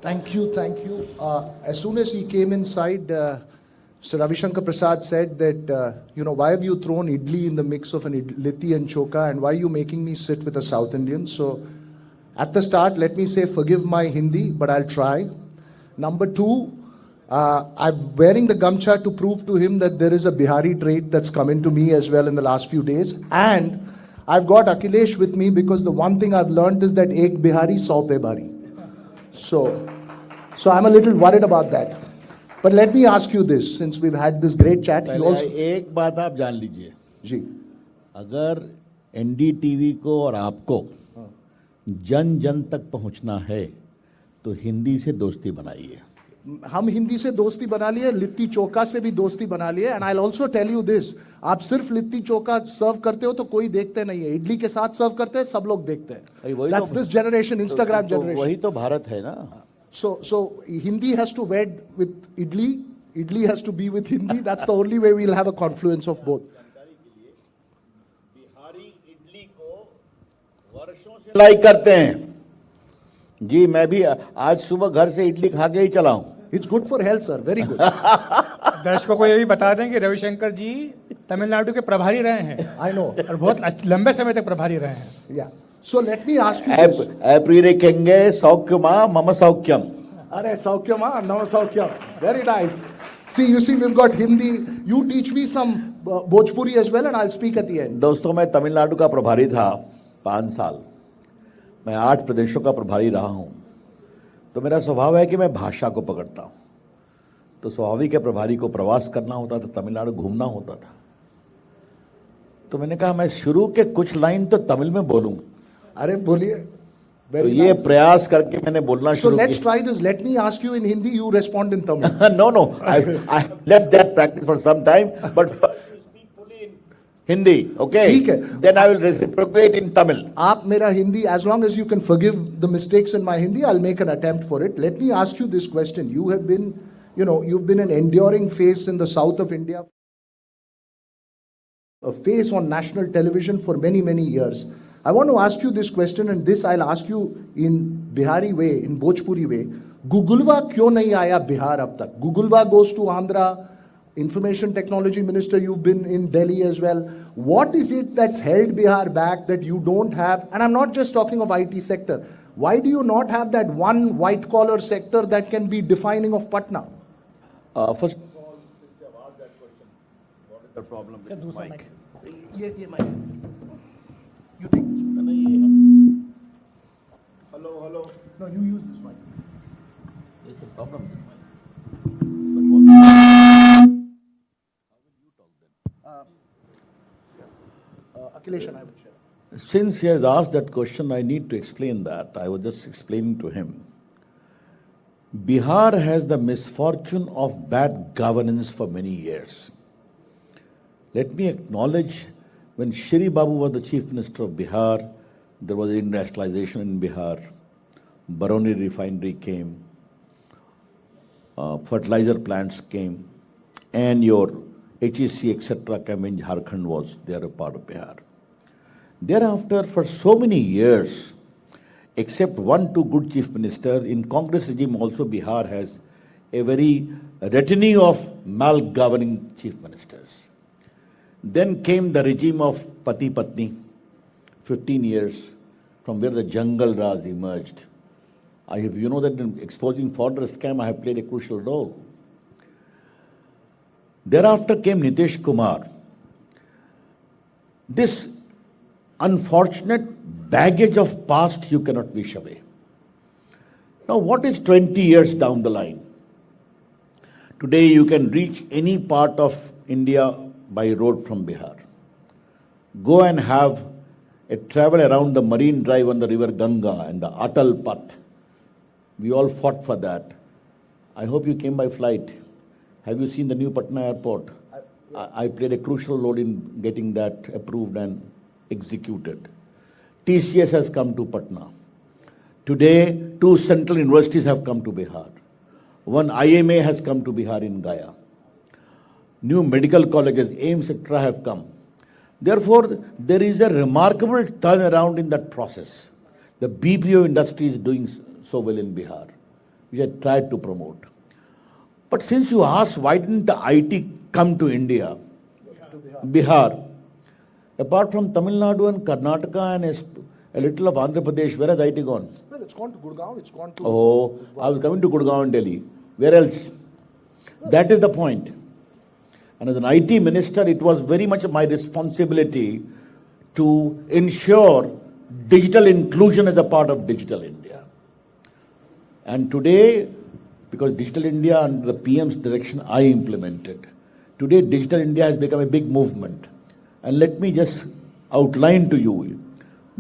Thank you, thank you. As soon as he came inside, Mr. Ravi Shankar Prasad said that, why have you thrown idli in the mix of an litti and choka, and why are you making me sit with a South Indian? So, at the start, let me say, forgive my Hindi, but I'll try. Number two, I'm wearing the gamcha to prove to him that there is a Bihari trait that's come into me as well in the last few days. And I've got Akhilesh with me because the one thing I've learned is that ek Bihari, sau pe bari. So I'm a little worried about that. But let me ask you this, since we've had this great chat. He also... एक बात आप जान लीजिए जी, अगर NDTV को और आपको जन जन तक पहुंचना है तो हिंदी से दोस्ती बनाइए. हम हिंदी से दोस्ती बना लिए, लिट्टी चोखा से भी दोस्ती बना लिए. And I will also tell you this, आप सिर्फ लिट्टी चोखा सर्व करते हो तो कोई देखते नहीं है. इडली के साथ सर्व करते हैं, सब लोग देखते हैं. That's this generation, Instagram generation. वही तो भारत है ना. So Hindi has to wed with idli, idli has to be with Hindi. That's the only way we'll have a confluence of both. Bihari idli को वर्षों से लाइक करते हैं जी. मैं भी आज सुबह घर से इडली खा के ही चला हूं. It's good for health, sir. Very good. दर्शकों को ये भी बता दें कि रविशंकर जी तमिलनाडु के प्रभारी रहे हैं. I know. और बहुत लंबे समय तक प्रभारी रहे हैं. Yeah. So let me ask you this. एप्रीरेखेंगे सौख्यमा मम सौख्यम. Are Saukyama, Nama Saukyam. Very nice. You see, we've got Hindi. You teach me some Bhojpuri as well, and I'll speak at the end. दोस्तों, मैं तमिलनाडु का प्रभारी था 5 साल. मैं 8 प्रदेशों का प्रभारी रहा हूं. तो मेरा स्वभाव है कि मैं भाषा को पकड़ता हूं. तो स्वाभाविक है, प्रभारी को प्रवास करना होता था, तमिलनाडु घूमना होता था. तो मैंने कहा मैं शुरू के कुछ लाइन तो तमिल में बोलूं. अरे बोलिए. तो ये प्रयास करके मैंने बोलना शुरू किया. So let's try this. Let me ask you in Hindi. You respond in Tamil. No. I left that practice for some time, but first you speak fully in Hindi, okay? ठीक है. Then I will reciprocate in Tamil. आप मेरा Hindi, as long as you can forgive the mistakes in my Hindi, I'll make an attempt for it. Let me ask you this question. You have been, you've been an enduring face in the south of India, a face on national television for many, many years. I want to ask you this question, and this I'll ask you in Bihari way, in Bhojpuri way. Gugulwa क्यों नहीं आया बिहार अब तक? Gugulwa goes to Andhra. Information Technology Minister, you've been in Delhi as well. What is it that's held Bihar back that you don't have? And I'm not just talking of IT sector. Why do you not have that one white collar sector that can be defining of Patna? First of all, since you have asked that question, what is the problem with the mic? ये mic. You take this one. Hello. No, you use this mic. There's a problem with the mic. Akhilesh and I will share. Since he has asked that question, I need to explain that. I was just explaining to him. Bihar has the misfortune of bad governance for many years. Let me acknowledge, when Shri Babu was the Chief Minister of Bihar, there was industrialization in Bihar. Baroni refinery came, fertilizer plants came, and your HEC, etc. came in. Jharkhand was there a part of Bihar. Thereafter, for so many years, except 1-2 good chief minister, in Congress regime also Bihar has a very retinue of mal-governing chief ministers. Then came the regime of Pati Patni, 15 years, from where the Jungle Raj emerged. You know that in exposing fodder scam, I have played a crucial role. Thereafter came Nitish Kumar. This unfortunate baggage of past you cannot wish away. Now, what is 20 years down the line? Today you can reach any part of India by road from Bihar. Go and have a travel around the marine drive on the river Ganga and the Atal Path. We all fought for that. I hope you came by flight. Have you seen the new Patna airport? I played a crucial role in getting that approved and executed. TCS has come to Patna. Today, 2 central universities have come to Bihar. 1 IMA has come to Bihar in Gaya. New medical colleges, AIIMS, etc. have come. Therefore, there is a remarkable turnaround in that process. The BPO industry is doing so well in Bihar. which I tried to promote. But since you asked why didn't the IT come to India, Bihar, apart from Tamil Nadu and Karnataka and a little of Andhra Pradesh, where has IT gone? Well, it's gone to Gurgaon, it's gone to... Oh, I was coming to Gurgaon and Delhi. Where else? That is the point. And as an IT minister, it was very much my responsibility to ensure digital inclusion as a part of Digital India. And today, because Digital India under the PM's direction I implemented, today Digital India has become a big movement. And let me just outline to you,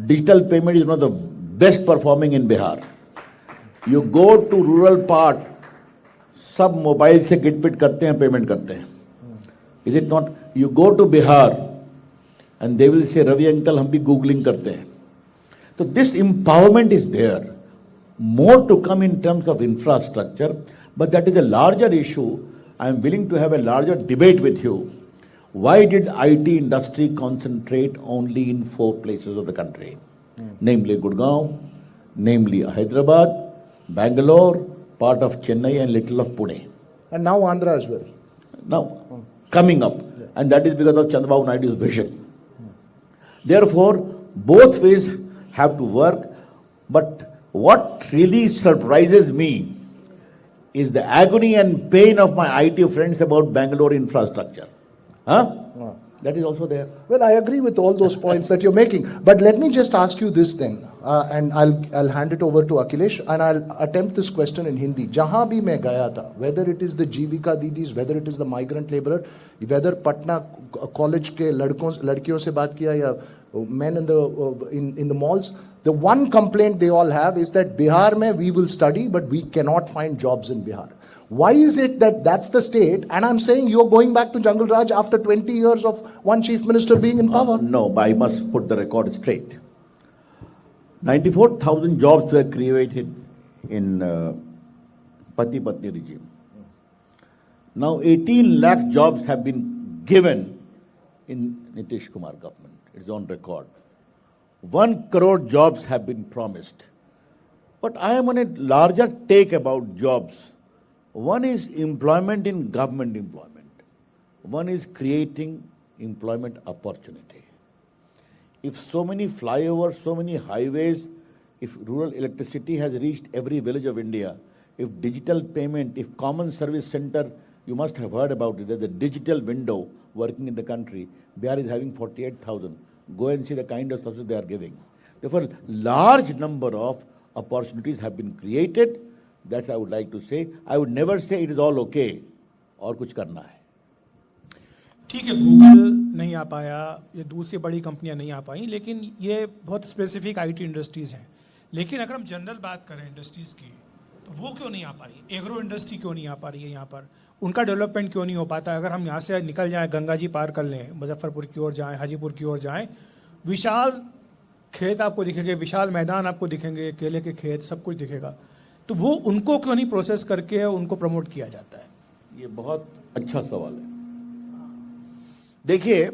digital payment is one of the best performing in Bihar. You go to rural part, सब mobile से Git पिट करते हैं, payment करते हैं. Is it not? You go to Bihar and they will say, Ravi uncle, हम भी googling करते हैं. So this empowerment is there. More to come in terms of infrastructure, but that is a larger issue. I am willing to have a larger debate with you. Why did IT industry concentrate only in 4 places of the country? Namely Gurgaon, namely Hyderabad, Bangalore, part of Chennai and little of Pune. And now Andhra as well. Now, coming up. And that is because of Chandrababu Naidu's vision. Therefore, both ways have to work. But what really surprises me is the agony and pain of my IT friends about Bangalore infrastructure. Huh? That is also there. Well, I agree with all those points that you're making. But let me just ask you this then, and I'll hand it over to Akhilesh, and I'll attempt this question in Hindi. Jahan bhi main gaya tha, whether it is the Jivika Didis, whether it is the migrant laborer, whether Patna college ke ladkiyon se baat kiya ya men in the malls, the one complaint they all have is that Bihar mein we will study, but we cannot find jobs in Bihar. Why is it that that's the state? And I'm saying you're going back to Jungle Raj after 20 years of one chief minister being in power. No, I must put the record straight. 94,000 jobs were created in Pati-Patni regime. Now 18 lakh jobs have been given in Nitish Kumar government. It's on record. 1 crore jobs have been promised. But I am on a larger take about jobs. One is employment in government employment. One is creating employment opportunity. If so many flyovers, so many highways, if rural electricity has reached every village of India, if digital payment, if common service center, you must have heard about it, there's a digital window working in the country. Bihar is having 48,000. Go and see the kind of services they are giving. Therefore, large number of opportunities have been created. That's I would like to say. I would never say it is all okay और कुछ करना है. ठीक है, Google नहीं आ पाया, ये दूसरी बड़ी कंपनियां नहीं आ पाई, लेकिन ये बहुत स्पेसिफिक आईटी इंडस्ट्रीज़ हैं. लेकिन अगर हम जनरल बात करें इंडस्ट्रीज़ की, तो वो क्यों नहीं आ पाई? एग्रो इंडस्ट्री क्यों नहीं आ पा रही है यहाँ पर? उनका डेवलपमेंट क्यों नहीं हो पाता? अगर हम यहाँ से निकल जाएँ, गंगा जी पार कर लें, मुजफ्फरपुर की ओर जाएँ, हाजीपुर की ओर जाएँ, विशाल खेत आपको दिखेंगे, विशाल मैदान आपको दिखेंगे, केले के खेत, सब कुछ दिखेगा. तो वो उनको क्यों नहीं प्रोसेस करके उनको प्रमोट किया जाता है? ये बहुत अच्छा सवाल है. देखिए,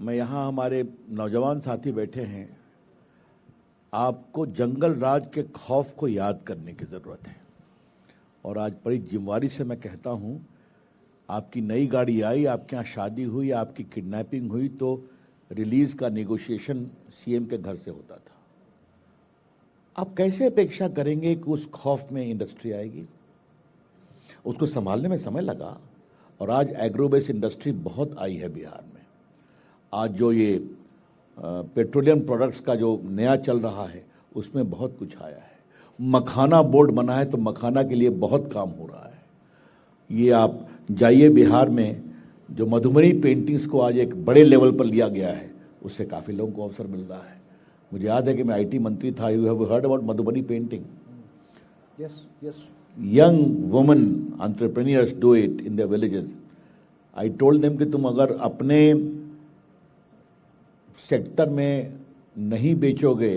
मैं यहाँ हमारे नौजवान साथी बैठे हैं, आपको जंगल राज के खौफ को याद करने की ज़रूरत है. और आज बड़ी जिम्मेवारी से मैं कहता हूँ, आपकी नई गाड़ी आई, आपके यहाँ शादी हुई, आपकी किडनैपिंग हुई, तो रिलीज़ का नेगोशिएशन सीएम के घर से होता था. आप कैसे अपेक्षा करेंगे कि उस खौफ में इंडस्ट्री आएगी? उसको संभालने में समय लगा. और आज एग्रो बेस इंडस्ट्री बहुत आई है बिहार में. आज जो ये पेट्रोलियम प्रोडक्ट्स का जो नया चल रहा है, उसमें बहुत कुछ आया है. मखाना बोर्ड बना है, तो मखाना के लिए बहुत काम हो रहा है. ये आप जाइए बिहार में, जो मधुबनी पेंटिंग्स को आज एक बड़े लेवल पर लिया गया है, उससे काफ़ी लोगों को अवसर मिल रहा है. मुझे याद है कि मैं आईटी मंत्री था. You have heard about Madhubani painting? Yes, yes. Young women entrepreneurs do it in their villages. I told them कि तुम अगर अपने सेक्टर में नहीं बेचोगे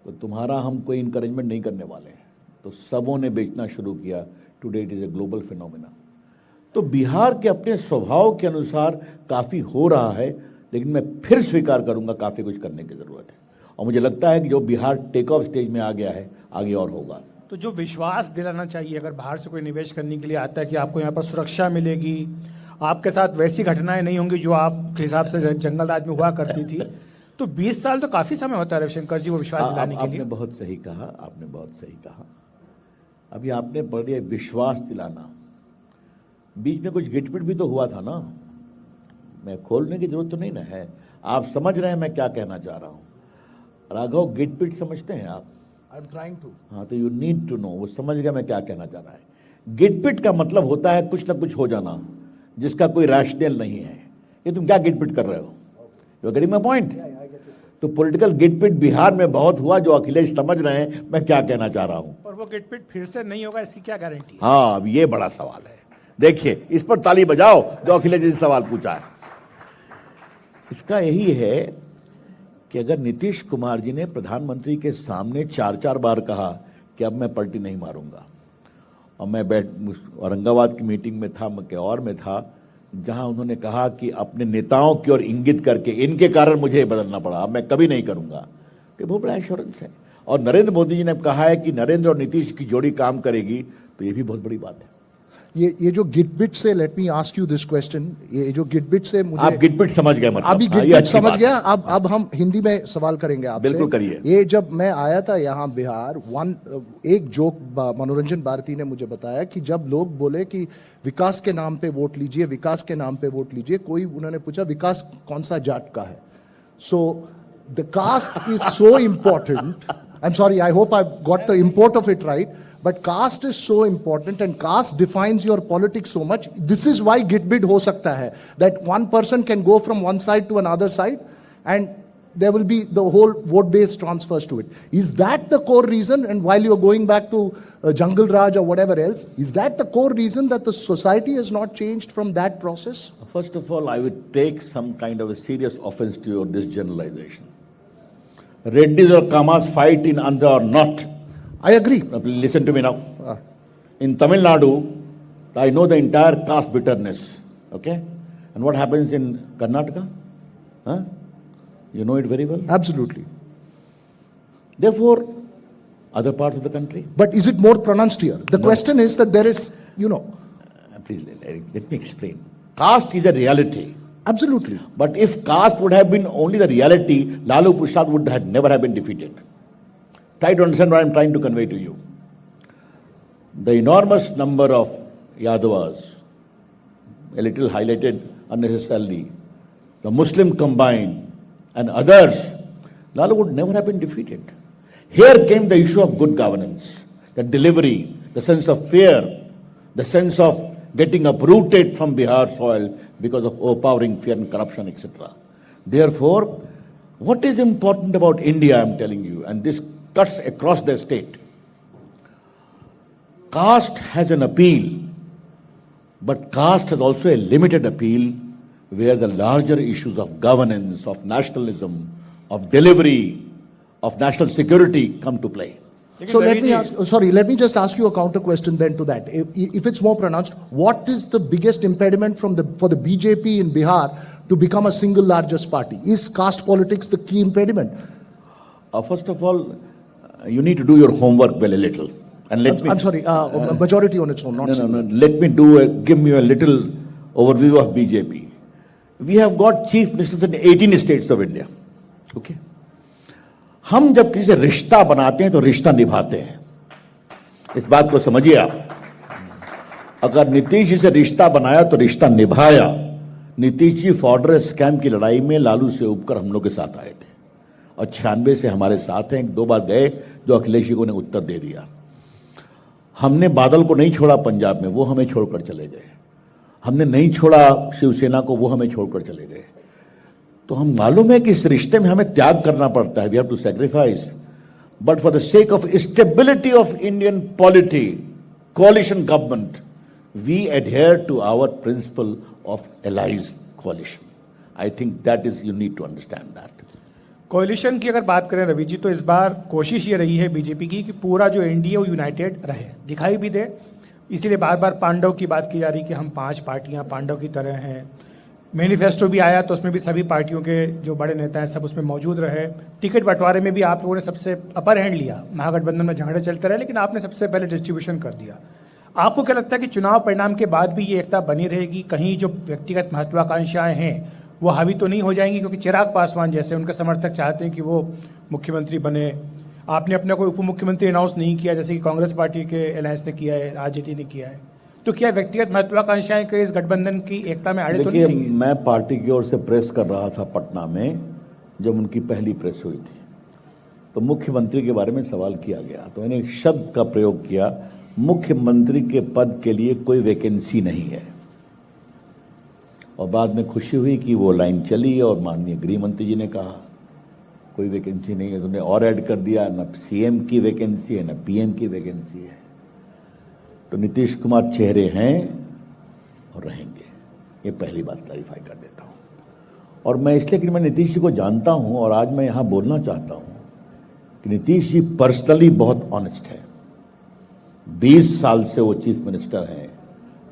तो तुम्हारा हम कोई इनकरेजमेंट नहीं करने वाले हैं. तो सबों ने बेचना शुरू किया. Today it is a global phenomena. तो बिहार के अपने स्वभाव के अनुसार काफ़ी हो रहा है, लेकिन मैं फिर स्वीकार करूंगा काफ़ी कुछ करने की ज़रूरत है. और मुझे लगता है कि जो बिहार टेक ऑफ स्टेज में आ गया है, आगे और होगा। तो जो विश्वास दिलाना चाहिए अगर बाहर से कोई निवेश करने के लिए आता है कि आपको यहाँ पर सुरक्षा मिलेगी, आपके साथ वैसी घटनाएं नहीं होंगी जो आपके हिसाब से जंगल राज में हुआ करती थी, तो 20 साल तो काफ़ी समय होता है रविशंकर जी वो विश्वास दिलाने के लिए। आपने बहुत सही कहा, आपने बहुत सही कहा। अभी आपने पढ़ दिया विश्वास दिलाना, बीच में कुछ गिटपिट भी तो हुआ था ना, मैं खोलने की जरूरत तो नहीं ना है, आप समझ रहे हैं मैं क्या कहना चाह रहा हूँ। राघव, गिटपिट समझते हैं आप? I am trying to. हाँ, तो यू नीड टू नो, वो समझ गया मैं क्या कहना चाह रहा है। गिटपिट का मतलब होता है कुछ ना कुछ हो जाना जिसका कोई रैशनल नहीं है। ये तुम क्या गिटपिट कर रहे हो? You getting my point? तो पॉलिटिकल गिटपिट बिहार में बहुत हुआ, जो अखिलेश समझ रहे हैं मैं क्या कहना चाह रहा हूँ। और वो गिटपिट फिर से नहीं होगा, इसकी क्या गारंटी है? हाँ, अब ये बड़ा सवाल है। देखिए, इस पर ताली बजाओ जो अखिलेश जी ने सवाल पूछा है। इसका यही है कि अगर नीतीश कुमार जी ने प्रधानमंत्री के सामने 4-4 बार कहा कि अब मैं पलटी नहीं मारूंगा, और मैं औरंगाबाद की मीटिंग में था, मैं और में था, जहां उन्होंने कहा कि अपने नेताओं की ओर इंगित करके इनके कारण मुझे बदलना पड़ा, अब मैं कभी नहीं करूंगा, तो बहुत बड़ा एश्योरेंस है। और नरेंद्र मोदी जी ने कहा है कि नरेंद्र और नीतीश की जोड़ी काम करेगी, तो ये भी बहुत बड़ी बात है। ये जो गिटबिट से, let me ask you this question, ये जो गिटबिट से मुझे, आप गिटबिट समझ गए मतलब? अभी हाँ, ये गिटबिट अच्छी समझ बात गया। है। अब हम हिंदी में सवाल करेंगे आपसे। बिल्कुल करिए। ये जब मैं आया था यहाँ बिहार, एक जोक मनोरंजन भारती ने मुझे बताया कि जब लोग बोले कि विकास के नाम पे वोट लीजिए, विकास के नाम पे वोट लीजिए, कोई उन्होंने पूछा विकास कौन सा जाट का है? So the caste is so important. I am sorry, I hope I got the import of it right. But caste is so important and caste defines your politics so much. This is why gitbid ho sakta hai, that one person can go from one side to another side and there will be the whole vote base transfers to it. Is that the core reason? And while you're going back to Jungle Raj or whatever else, is that the core reason that the society has not changed from that process? First of all, I would take some kind of a serious offense to your this generalization. Reddis or Kamas fight in Andhra or not, I agree. listen to me now. In Tamil Nadu, I know the entire caste bitterness. Okay? And what happens in Karnataka? Huh? You know it very well. Absolutely. Therefore, other parts of the country. But is it more pronounced here? The question is that there is, you know. Please, let me explain. Caste is a reality. Absolutely. But if caste would have been only the reality, Lalu Prasad would have never have been defeated. Try to understand what I am trying to convey to you. The enormous number of Yadavas, a little highlighted unnecessarily, the Muslim combined, and others, Lalu would never have been defeated. Here came the issue of good governance, the delivery, the sense of fear, the sense of getting uprooted from Bihar soil because of overpowering fear and corruption, etc. Therefore, what is important about India, I am telling you, and this cuts across the state. Caste has an appeal, but caste has also a limited appeal where the larger issues of governance, of nationalism, of delivery, of national security come to play. So let me just ask you a counter question then to that. If it's more pronounced, what is the biggest impediment for the BJP in Bihar to become a single largest party? Is caste politics the key impediment? First of all, you need to do your homework well a little. And I'm sorry, majority on its own, not single. No. Let me give me a little overview of BJP. We have got chief ministers in 18 states of India. Okay? हम जब किसी से रिश्ता बनाते हैं तो रिश्ता निभाते हैं, इस बात को समझिए आप। अगर नीतीश जी से रिश्ता बनाया तो रिश्ता निभाया। नीतीश जी फॉर्डर स्कैम की लड़ाई में लालू से उबकर हम लोग के साथ आए थे और 96 से हमारे साथ हैं। 2 बार गए जो अखिलेश जी को ने उत्तर दे दिया। हमने बादल को नहीं छोड़ा पंजाब में, वो हमें छोड़कर चले गए। हमने नहीं छोड़ा शिवसेना को, वो हमें छोड़कर चले गए। तो हम मालूम है कि इस रिश्ते में हमें त्याग करना पड़ता है, we have to sacrifice, but for the sake of stability of Indian polity, coalition government, we adhere to our principle of allies coalition. I think that is, you need to understand that. कोalition की अगर बात करें रवि जी, तो इस बार कोशिश ये रही है बीजेपी की कि पूरा जो एनडीए वो यूनाइटेड रहे, दिखाई भी दे। इसीलिए बार बार पांडव की बात की जा रही कि हम 5 पार्टियां पांडव की तरह हैं। मैनिफेस्टो भी आया तो उसमें भी सभी पार्टियों के जो बड़े नेता हैं सब उसमें मौजूद रहे। टिकट बंटवारे में भी आप लोगों ने सबसे अपर हैंड लिया, महागठबंधन में झगड़े चलते रहे लेकिन आपने सबसे पहले डिस्ट्रीब्यूशन कर दिया। आपको क्या लगता है कि चुनाव परिणाम के बाद भी ये एकता बनी रहेगी? कहीं जो व्यक्तिगत महत्वाकांक्षाएं हैं वो हावी तो नहीं हो जाएंगी? क्योंकि चिराग पासवान जैसे उनके समर्थक चाहते हैं कि वो मुख्यमंत्री बने, आपने अपने कोई उप मुख्यमंत्री अनाउंस नहीं किया जैसे कि कांग्रेस पार्टी के अलायंस ने किया है, आरजेडी ने किया है, तो क्या व्यक्तिगत महत्वाकांक्षाएं के इस गठबंधन की एकता में आड़े तो नहीं देखिए, आएंगी? मैं पार्टी की ओर से प्रेस कर रहा था पटना में जब उनकी पहली प्रेस हुई थी, तो मुख्यमंत्री के बारे में सवाल किया गया तो मैंने एक शब्द का प्रयोग किया, मुख्यमंत्री के पद के लिए कोई वैकेंसी नहीं है। और बाद में खुशी हुई कि वो लाइन चली और माननीय गृह मंत्री जी ने कहा कोई वैकेंसी नहीं है, तो उन्हें और ऐड कर दिया, न सीएम की वैकेंसी है न पीएम की वैकेंसी है। तो नीतीश कुमार चेहरे हैं और रहेंगे, ये पहली बात क्लैरिफाई कर देता हूँ। और मैं इसलिए कि मैं नीतीश जी को जानता हूँ और आज मैं यहाँ बोलना चाहता हूँ कि नीतीश जी पर्सनली बहुत ऑनेस्ट है। 20 साल से वो चीफ मिनिस्टर हैं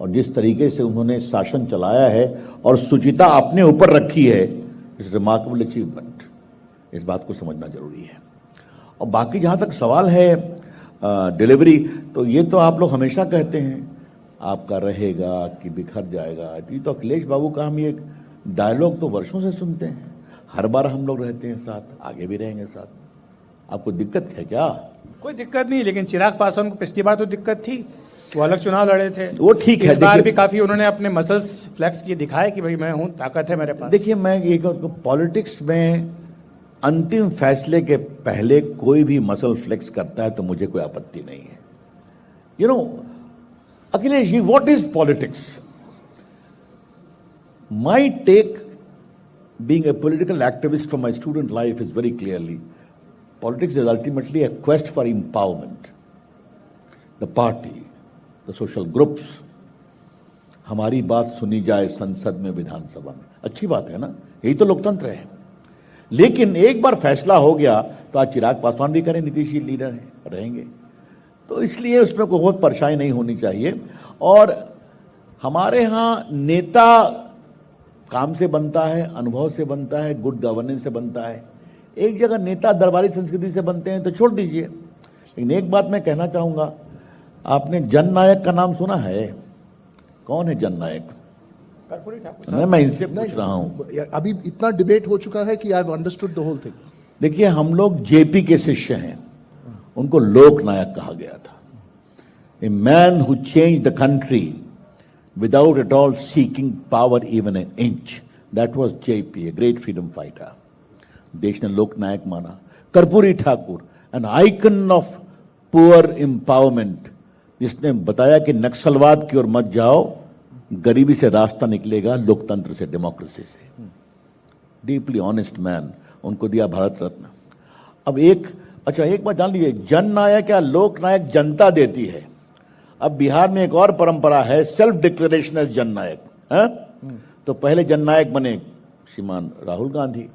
और जिस तरीके से उन्होंने शासन चलाया है और शुचिता अपने ऊपर रखी है, इस रिमार्केबल अचीवमेंट, इस बात को समझना जरूरी है। और बाकी जहाँ तक सवाल है डिलीवरी, तो ये तो आप लोग हमेशा कहते हैं आपका रहेगा कि बिखर जाएगा। ये तो अखिलेश बाबू का हम ये डायलॉग तो वर्षों से सुनते हैं, हर बार हम लोग रहते हैं साथ, आगे भी रहेंगे साथ। आपको दिक्कत है क्या? कोई दिक्कत नहीं, लेकिन चिराग पासवान को पिछली बार तो दिक्कत थी, वो अलग चुनाव लड़े थे। वो ठीक है, इस बार देखिए- भी काफी उन्होंने अपने मसल्स फ्लेक्स किए, दिखाए कि भाई मैं हूँ, ताकत है मेरे पास। देखिए, मैं ये पॉलिटिक्स में अंतिम फैसले के पहले कोई भी मसल फ्लेक्स करता है तो मुझे कोई आपत्ति नहीं है। You know Akhilesh ji, what is politics? My take being a political activist from my student life is very clearly, politics is ultimately a quest for empowerment. The party, the social groups, हमारी बात सुनी जाए संसद में, विधानसभा में, अच्छी बात है ना, यही तो लोकतंत्र है। लेकिन एक बार फैसला हो गया तो आज चिराग पासवान भी करें, नीतीश जी लीडर हैं, रहेंगे, तो इसलिए उसमें कोई बहुत परेशानी नहीं होनी चाहिए। और हमारे यहाँ नेता काम से बनता है, अनुभव से बनता है, गुड गवर्नेंस से बनता है। एक जगह नेता दरबारी संस्कृति से बनते हैं तो छोड़ दीजिए। लेकिन एक बात मैं कहना चाहूँगा, आपने जननायक का नाम सुना है? कौन है जननायक? कर्पूरी ठाकुर साहब। मैं इनसे पूछ रहा हूँ। अभी इतना डिबेट हो चुका है कि I have understood the whole thing. देखिए, हम लोग जेपी के शिष्य हैं, उनको लोकनायक कहा गया था। A man who change the country without at all seeking power even an inch. That was JP, a great freedom fighter. देश ने लोकनायक माना। Karpoori Thakur, an icon of poor empowerment, जिसने बताया कि नक्सलवाद की ओर मत जाओ, गरीबी से रास्ता निकलेगा, लोकतंत्र से, डेमोक्रेसी से। डीपली ऑनेस्ट मैन, उनको दिया भारत रत्न। अब एक बात जान लीजिए, जननायक या लोकनायक जनता देती है। अब बिहार में एक और परंपरा है, सेल्फ डिक्लेरेशन एज जननायक है? तो पहले जननायक बने श्रीमान राहुल गांधी,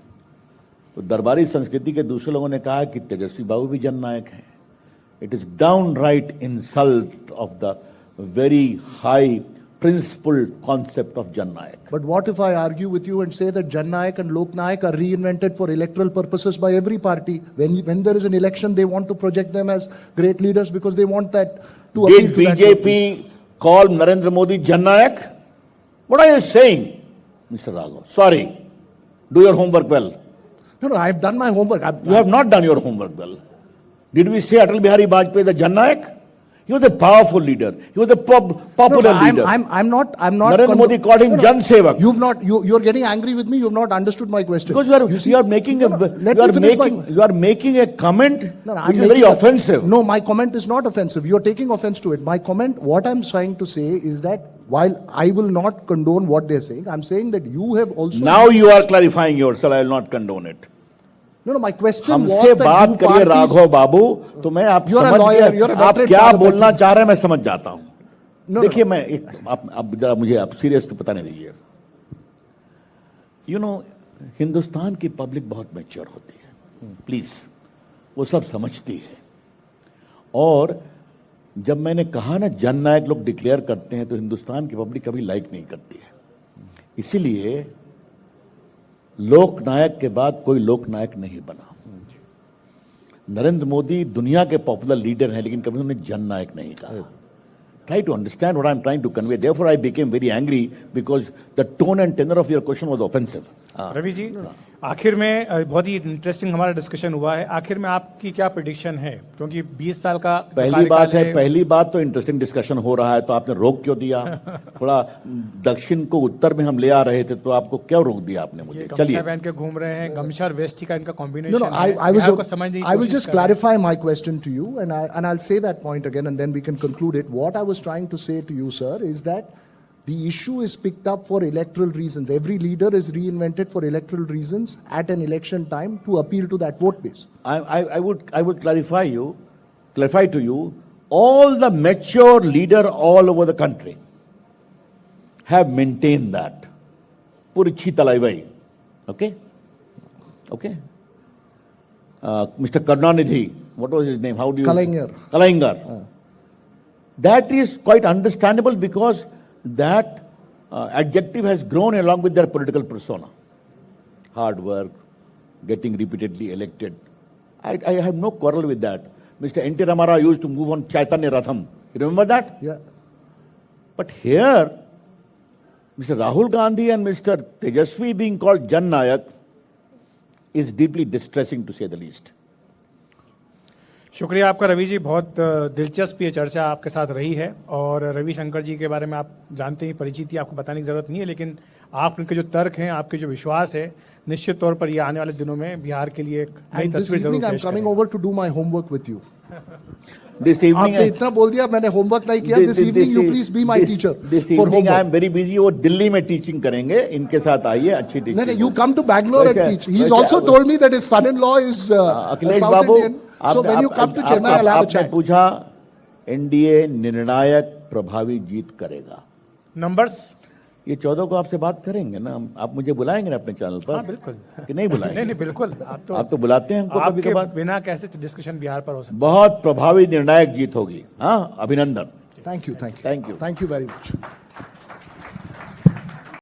तो दरबारी संस्कृति के दूसरे लोगों ने कहा कि तेजस्वी बाबू भी जननायक हैं। It is down right insult of the very high principled concept of Jannayak. But what if I argue with you and say that Jannayak and Loknayak are reinvented for electoral purposes by every party? When there is an election, they want to project them as great leaders because they want that to appeal Did to that BJP purpose. call Narendra Modi Jannayak? What are you saying, Mr. Raghav? Sorry. Do your homework well. No, I have done my homework. You have not done your homework well. Did we say Atal Bihari Vajpayee the Jannayak? He was a powerful leader. He was a popular leader. I'm not. Narendra Modi called him Jan Sevak. You're getting angry with me. You've not understood my question. Because you are making a comment which is very offensive. No, my comment is not offensive. You're taking offense to it. My comment, what I'm trying to say is that while I will not condone what they're saying, I'm saying that you have also. Now you are clarifying yourself. I will not condone it. No, my question हमसे was that बात you करिए parties. Raghav बाबू, तो मैं आप You're a समझ lawyer, गया, you're a आप veteran क्या parliament. बोलना चाह रहे हैं मैं समझ जाता हूं। No, देखिए, मैं आप जरा मुझे आप सीरियस तो बताने दीजिए। यू नो, हिंदुस्तान की पब्लिक बहुत मैच्योर होती है, प्लीज, वो सब समझती है। और जब मैंने कहा ना जननायक लोग डिक्लेयर करते हैं तो हिंदुस्तान की पब्लिक कभी लाइक नहीं करती है। इसीलिए लोकनायक के बाद कोई लोकनायक नहीं बना। नरेंद्र मोदी दुनिया के पॉपुलर लीडर हैं, लेकिन कभी उन्होंने जननायक नहीं कहा। Try to understand what I am trying to convey. Therefore, I became very angry because the tone and tenor of your question was offensive. Ravi ji, आखिर में बहुत ही इंटरेस्टिंग हमारा डिस्कशन हुआ है। आखिर में आपकी क्या प्रेडिक्शन है, क्योंकि 20 साल का पहली बात तो इंटरेस्टिंग डिस्कशन हो रहा है, तो आपने रोक क्यों दिया? थोड़ा दक्षिण को उत्तर में हम ले आ रहे थे, तो आपको क्यों रोक दिया आपने मुझे? चलिए, पहन के घूम रहे हैं, गमछा और वेस्टी का इनका combination No, I will just clarify my question to you, and I'll say that point again, and then we can conclude it. What I was trying to say to you, sir, is that the issue is picked up for electoral reasons. Every leader is reinvented for electoral reasons at an election time to appeal to that vote base. I would clarify to you, all the mature leader all over the country have maintained that. Purichi Talaivai. Okay? Mr. Karunanidhi, what was his name? How do you? Kalaignar. That is quite understandable because that adjective has grown along with their political persona. Hard work, getting repeatedly elected. I have no quarrel with that. Mr. N.T. Ramarao used to move on Chaitanya Ratham. You remember that? Yeah. But here, Mr. Rahul Gandhi and Mr. Tejasvi being called Jan Nayak is deeply distressing to say the least. शुक्रिया आपका रवि जी, बहुत दिलचस्प ये चर्चा आपके साथ रही है। और रविशंकर जी के बारे में आप जानते ही, परिचित ही, आपको बताने की ज़रूरत नहीं है, लेकिन आपके जो तर्क हैं, आपके जो विश्वास है, निश्चित तौर पर ये आने वाले दिनों में बिहार के लिए एक नई तस्वीर जरूर पेश I'm coming over to do my homework with you. This evening, आपने इतना बोल दिया, मैंने होमवर्क नहीं किया। This evening you please be my teacher This for evening I am homework. very busy. वो दिल्ली में टीचिंग करेंगे, इनके साथ आइए, अच्छी teaching. No, you come to Bangalore and वैसे- teach. He's वैसे- also told me that his son-in-law is a Akhilesh South Babu, Indian. So when you come to Chennai, I'll have a आपने chat. पूछा, NDA निर्णायक प्रभावी जीत करेगा। Numbers. ये 14 को आपसे बात करेंगे ना, आप मुझे बुलाएंगे ना अपने चैनल पर? हाँ, बिल्कुल। कि नहीं बुलाएंगे? नहीं, बिल्कुल। आप तो बुलाते हैं हमको कभी आपके कभार। बिना कैसे डिस्कशन बिहार पर हो सकता है? बहुत प्रभावी निर्णायक जीत होगी। हाँ, अभिनंदन। Thank you. Thank you. Thank you very much.